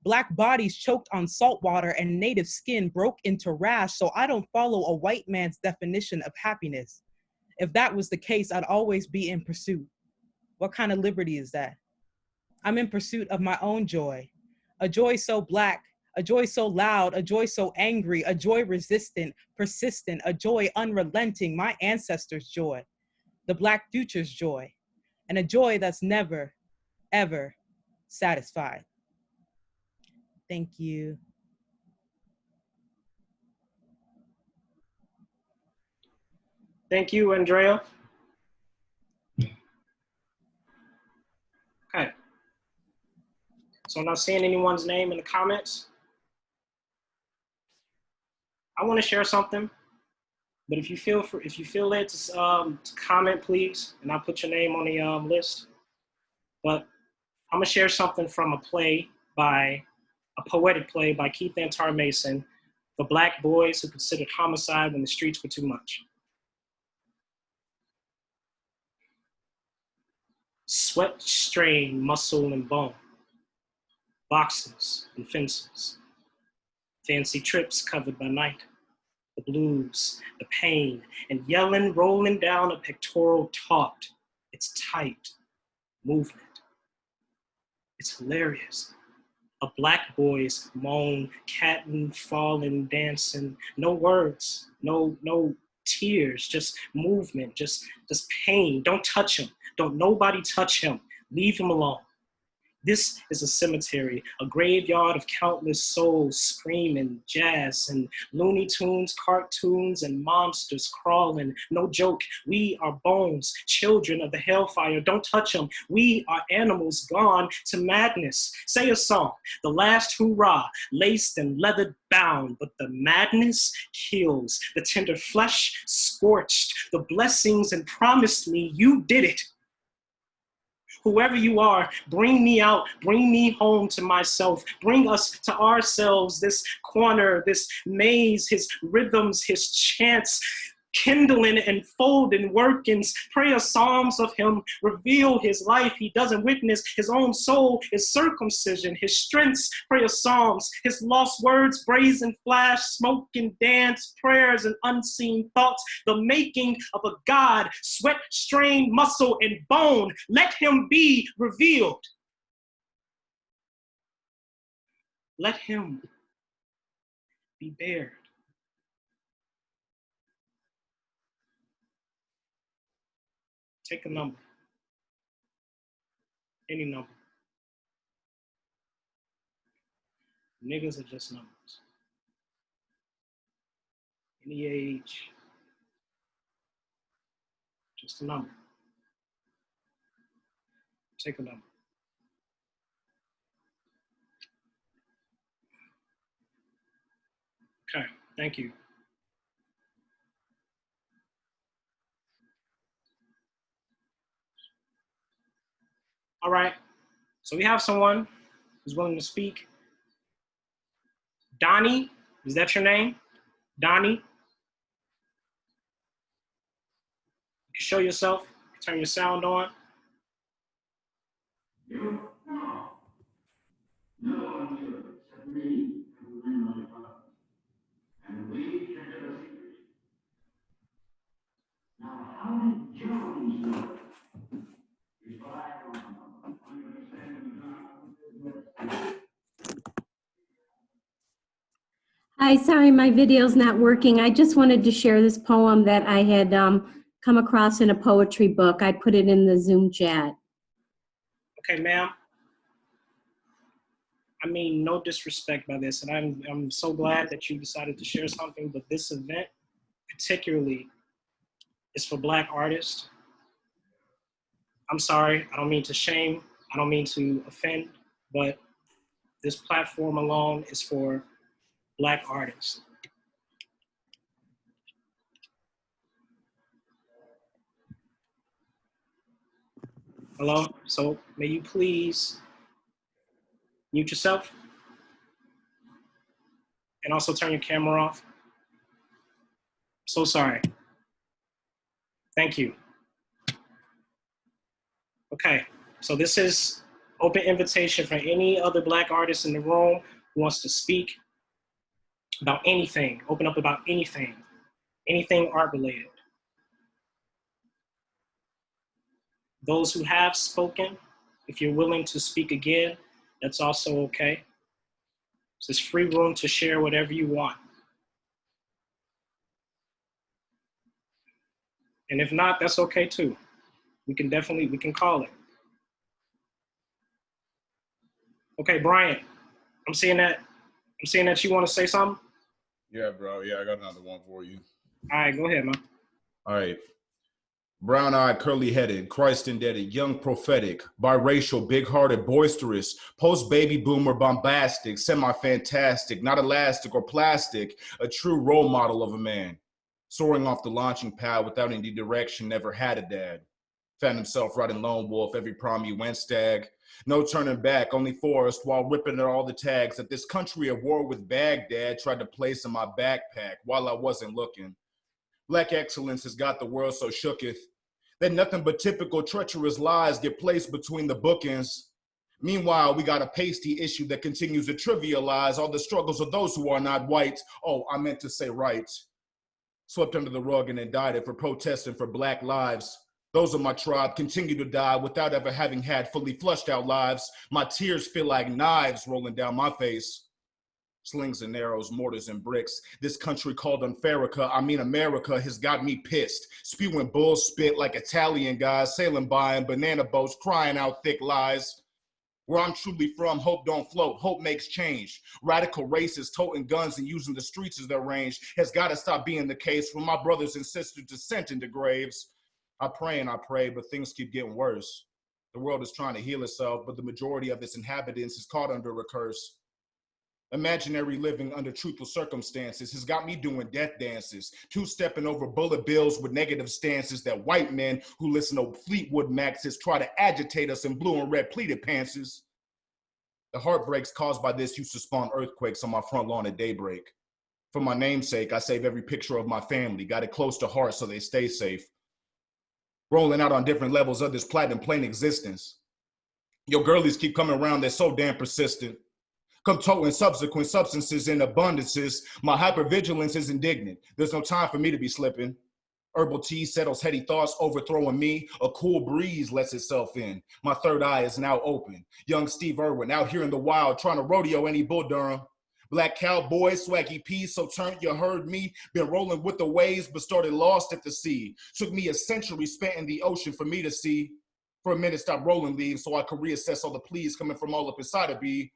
Black bodies choked on salt water and native skin broke into rash, so I don't follow a white man's definition of happiness. If that was the case, I'd always be in pursuit. What kind of liberty is that? I'm in pursuit of my own joy. A joy so Black, a joy so loud, a joy so angry, a joy resistant, persistent, a joy unrelenting, my ancestors' joy, the Black future's joy, and a joy that's never, ever satisfied. Thank you. Thank you, Andrea. Okay. So I'm not seeing anyone's name in the comments. I want to share something, but if you feel led to comment, please, and I'll put your name on the list. But I'm gonna share something from a poetic play by Keith Antar Mason, The Black Boys Who Considered Homicide When the Streets Were Too Much. Sweat, strain, muscle, and bone. Boxes and fences. Fancy trips covered by night. The blues, the pain, and yelling, rolling down a pectoral taut. It's tight. Movement. It's hilarious. A Black boy's moan, catting, falling, dancing. No words, no tears, just movement, just pain. Don't touch him. Don't nobody touch him. Leave him alone. This is a cemetery, a graveyard of countless souls screaming, jazz and Looney Tunes, cartoons, and monsters crawling. No joke, we are bones, children of the hellfire. Don't touch them. We are animals gone to madness. Say a song, the last hurrah, laced and leathered bound, but the madness kills. The tender flesh scorched, the blessings and promised me you did it. Whoever you are, bring me out, bring me home to myself, bring us to ourselves, this corner, this maze, his rhythms, his chants, kindling and folding, workings, prayer psalms of him, reveal his life. He doesn't witness his own soul, his circumcision, his strengths, prayer psalms, his lost words, brazen flash, smoke and dance, prayers and unseen thoughts, the making of a God, sweat, strain, muscle, and bone. Let him be revealed. Let him be bared. Take a number, any number. Niggas are just numbers. Any age, just a number. Take a number. Okay, thank you. All right, so we have someone who's willing to speak. Donnie, is that your name? Donnie? You can show yourself, turn your sound on. Hi, sorry, my video's not working. I just wanted to share this poem that I had come across in a poetry book. I put it in the Zoom chat. Okay, ma'am. I mean, no disrespect by this, and I'm so glad that you decided to share something, but this event particularly is for Black artists. I'm sorry, I don't mean to shame, I don't mean to offend, but this platform alone is for Black artists. Hello? So may you please mute yourself and also turn your camera off. So sorry. Thank you. Okay, so this is open invitation for any other Black artist in the room who wants to speak about anything, open up about anything art related. Those who have spoken, if you're willing to speak again, that's also okay. So it's free room to share whatever you want. And if not, that's okay too. We can call it. Okay, Brian, I'm seeing that you want to say something. Yeah, bro. Yeah, I got another one for you. All right, go ahead, man. All right. Brown-eyed, curly-headed, Christ-indebted, young prophetic, biracial, big-hearted, boisterous, post-baby boomer, bombastic, semi-fantastic, not elastic or plastic, a true role model of a man. Soaring off the launching pad without any direction, never had a dad. Found himself riding lone wolf every prom he went stag. No turning back, only forest while ripping at all the tags that this country at war with Baghdad tried to place in my backpack while I wasn't looking. Black excellence has got the world so shooketh that nothing but typical treacherous lies get placed between the bookends. Meanwhile, we got a pasty issue that continues to trivialize all the struggles of those who are not white. Oh, I meant to say right. Swept under the rug and indicted for protesting for Black lives. Those of my tribe continue to die without ever having had fully flushed out lives. My tears feel like knives rolling down my face. Slings and arrows, mortars and bricks. This country called Unfarica, I mean America, has got me pissed. Spewing bull spit like Italian guys, sailing by in banana boats, crying out thick lies. Where I'm truly from, hope don't float, hope makes change. Radical racists toting guns and using the streets as their range has got to stop being the case when my brothers and sisters descend into graves. I pray and I pray, but things keep getting worse. The world is trying to heal itself, but the majority of its inhabitants is caught under a curse. Imaginary living under truthful circumstances has got me doing death dances, two-stepping over bullet bills with negative stances that white men who listen to Fleetwood Maxes try to agitate us in blue and red pleated pantses. The heartbreaks caused by this used to spawn earthquakes on my front lawn at daybreak. For my namesake, I save every picture of my family, got it close to heart so they stay safe. Rolling out on different levels of this platinum plane existence. Your girlies keep coming around, they're so damn persistent. Come toting subsequent substances in abundances. My hypervigilance is indignant. There's no time for me to be slipping. Herbal tea settles heady thoughts, overthrowing me. A cool breeze lets itself in. My third eye is now open. Young Steve Irwin out here in the wild, trying to rodeo any Bull Durham. Black cowboy, swaggy P, so turned you heard me. Been rolling with the waves, but started lost at the sea. Took me a century spent in the ocean for me to see. For a minute, stop rolling leaves so I could reassess all the pleas coming from all up inside of B.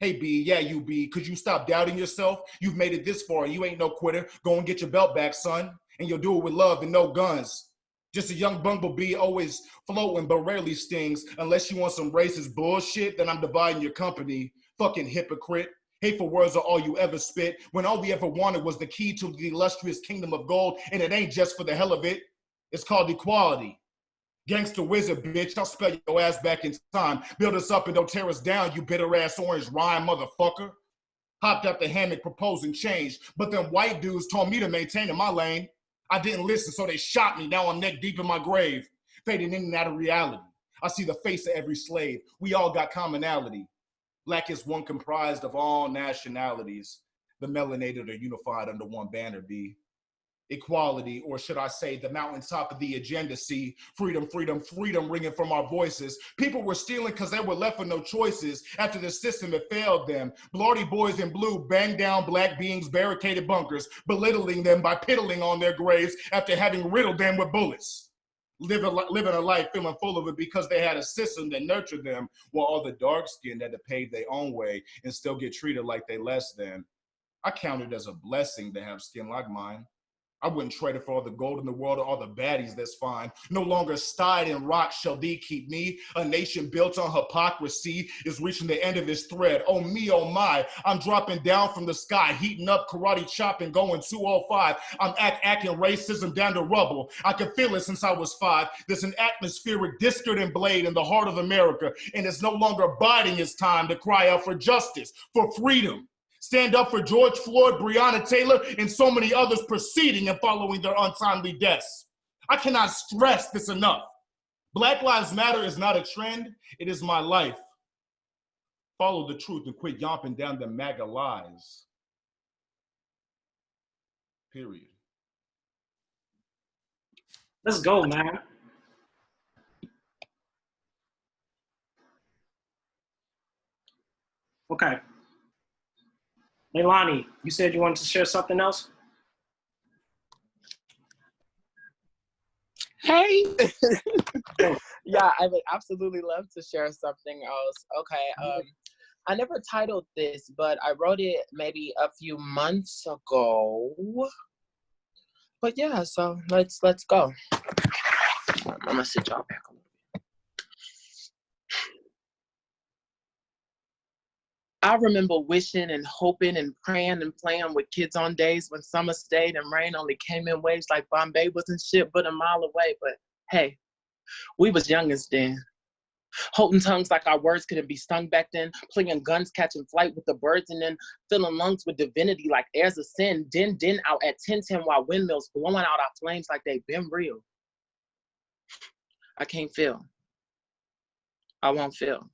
Hey B, yeah you B, could you stop doubting yourself? You've made it this far, you ain't no quitter. Go and get your belt back, son. And you'll do it with love and no guns. Just a young bumblebee, always floating but rarely stings. Unless you want some racist bullshit, then I'm dividing your company. Fucking hypocrite. Hateful words are all you ever spit, when all we ever wanted was the key to the illustrious kingdom of gold, and it ain't just for the hell of it. It's called equality. Gangster wizard, bitch, I'll spell your ass back in time. Build us up and don't tear us down, you bitter ass orange rhyme motherfucker. Hopped out the hammock proposing change, but them white dudes told me to maintain in my lane. I didn't listen, so they shot me. Now I'm neck deep in my grave, fading in and out of reality. I see the face of every slave. We all got commonality. Black is one comprised of all nationalities. The melanated are unified under one banner, B. Equality, or should I say the mountaintop of the agenda, see. Freedom, freedom, freedom ringing from our voices. People were stealing because they were left with no choices after the system had failed them. Bloody boys in blue banged down black beings' barricaded bunkers, belittling them by piddling on their graves after having riddled them with bullets. Living a life feeling full of it because they had a system that nurtured them, while all the dark-skinned had to pave their own way and still get treated like they less than. I count it as a blessing to have skin like mine. I wouldn't trade it for all the gold in the world or all the baddies, that's fine. No longer stide in rock shall thee keep me. A nation built on hypocrisy is reaching the end of its thread. Oh me, oh my, I'm dropping down from the sky, heating up, karate chopping, going 205. I'm acting racism down to rubble. I can feel it since I was 5. There's an atmospheric discord and blade in the heart of America, and it's no longer biding its time to cry out for justice, for freedom. Stand up for George Floyd, Breonna Taylor, and so many others preceding and following their untimely deaths. I cannot stress this enough. Black Lives Matter is not a trend, it is my life. Follow the truth and quit yomping down the MAGA lies. Period. Let's go, man. Okay. Leilani, you said you wanted to share something else? Hey. Yeah, I would absolutely love to share something else. Okay. I never titled this, but I wrote it maybe a few months ago. But yeah, so let's go. I'm gonna sit y'all back a little bit. I remember wishing and hoping and praying and playing with kids on days when summer stayed and rain only came in waves like Bombay wasn't shit but a mile away. But hey, we was youngins then. Holding tongues like our words couldn't be stung back then, playing guns, catching flight with the birds, and then filling lungs with divinity like airs of sin, din out at 10:10 while windmills blowing out our flames like they been real. I can't feel. I won't feel.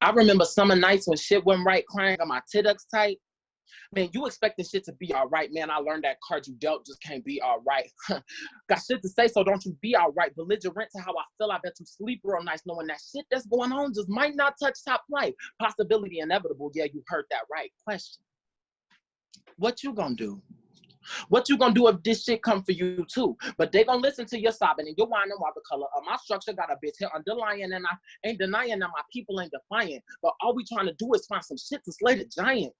I remember summer nights when shit went right, crying on my tittucks tight. Man, you expecting shit to be all right, man. I learned that card you dealt just can't be all right. Got shit to say, so don't you be all right. Belligerent to how I feel, I bet you sleep real nice knowing that shit that's going on just might not touch top flight. Possibility inevitable, yeah, you heard that right. Question, what you gonna do? What you gonna do if this shit come for you too? But they gonna listen to your sobbing and your whining while the color of my structure got a bitch here underlying, and I ain't denying that my people ain't defiant. But all we trying to do is find some shit to slay the giant.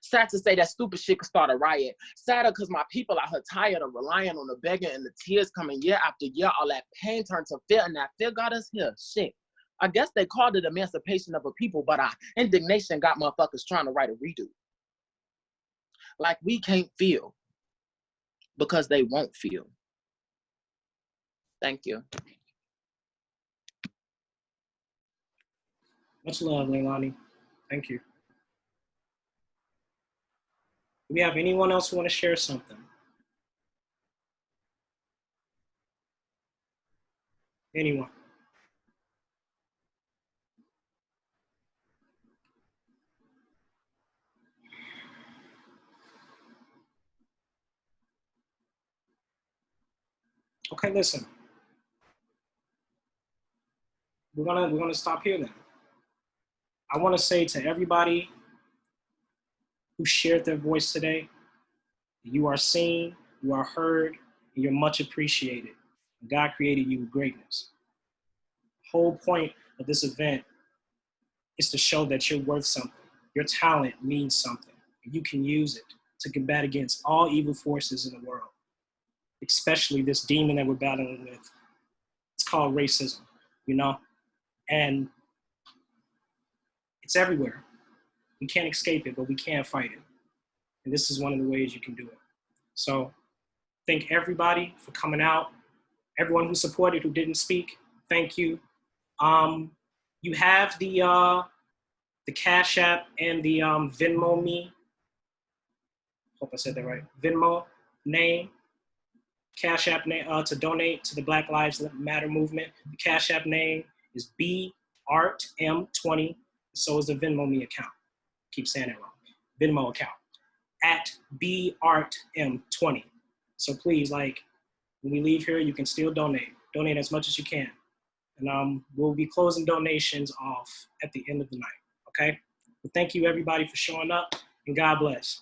Sad to say that stupid shit could start a riot. Sadder because my people out here tired of relying on the begging and the tears coming year after year. All that pain turned to fear, and that fear got us here. Shit. I guess they called it emancipation of a people, but our indignation got motherfuckers trying to write a redo. Like we can't feel because they won't feel. Thank you. Much love, Leilani. Thank you. Do we have anyone else who want to share something? Anyone? Okay, listen. We're gonna stop here then. I want to say to everybody who shared their voice today, you are seen, you are heard, and you're much appreciated. God created you with greatness. The whole point of this event is to show that you're worth something. Your talent means something. And you can use it to combat against all evil forces in the world, especially this demon that we're battling with. It's called racism, you know? And it's everywhere. We can't escape it, but we can fight it. And this is one of the ways you can do it. So thank everybody for coming out. Everyone who supported, who didn't speak, thank you. You have the Cash App and the Venmo me. Hope I said that right. Venmo name. Cash App name to donate to the Black Lives Matter movement. The Cash App name is BARTM20. So is the Venmo me account. Keep saying it wrong. Venmo account at BARTM20. So please, like, when we leave here, you can still donate. Donate as much as you can. And we'll be closing donations off at the end of the night, okay? But thank you, everybody, for showing up, and God bless.